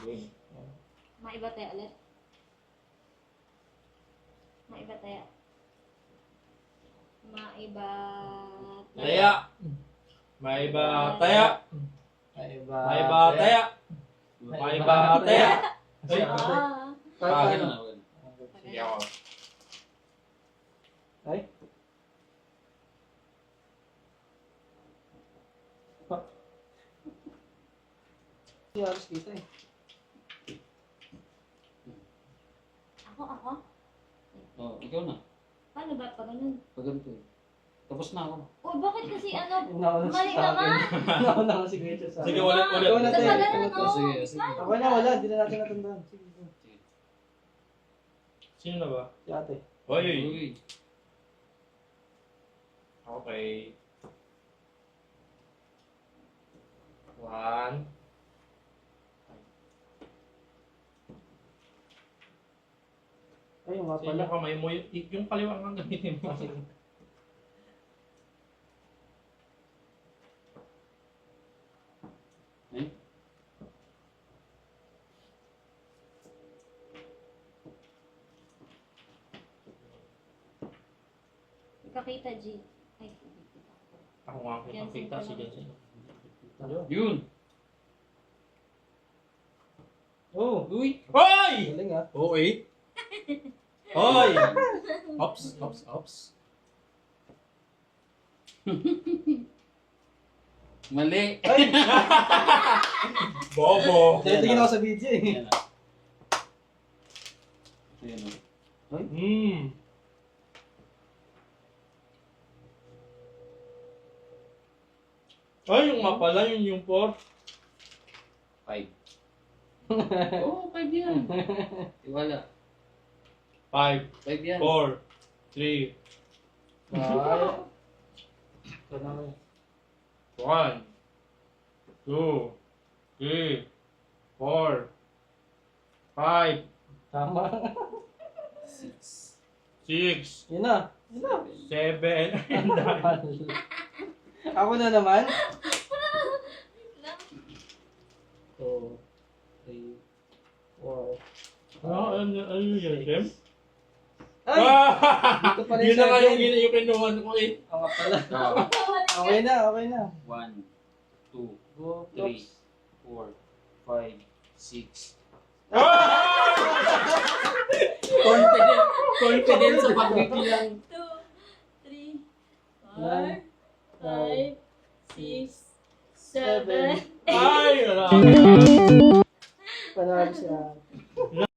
Game. Maiba tayo ulit. Maiba tayo. Maiba Taya. Maiba taya. Maiba. Maiba taya. Maiba taya. Ay, Ah. Pagin. na. Sige ako. Ay. Yaris kita eh. Ako? Oh, ikaw na. Paano ba pa ganun? Pag ganito eh. Tapos na ako. Uy, bakit kasi ano? Nauna Mali si sa akin. naman. Nauna ko si Gretchen sa Sige, akin. ulit. Ikaw na tayo. Tagal Ikaw na, na to. no? Sige, sige. Ako na, wala. Hindi na natin natandaan. Sige. Sige. Sino na ba? Si ate. Oy. Uy. Okay. 1. Ay, yung nga Sa pala. inyong kamay mo, yung kaliwa ang gamitin mo. Ah, sige. Ay. Ipakita, G. Ay, Ako nga ang kita si Jensen. Yun. Oh, Uy. Hoy! galing ah. Okay. Hoy! Ops. Mali. Ay! Bobo. Tingin ako sa video eh. Ayan na. Ayan na. Ay, yung nga pala, yung 4. 5. Oo, 5 yan. Iwala. 5, 5 yan. 4, 3, Ay. Ito naman. 1, 2, 3, 4, 5, Tama. 6. 6, Yun na. 7, and 9. Ako na naman. 2, 3, 4. Ano yun, Jem? Ay! Ah! Dito pala Yun na nga yung yung kinuhan ko eh. Ako nga pala. Oh. Okay na. 1, 2, Go, 3, Tops. 4, 5, 6. Ah! Confident sa pagbibilang. 2, 3, 9, 4, 5, 6, 7. Ay! Wala. Panalo siya.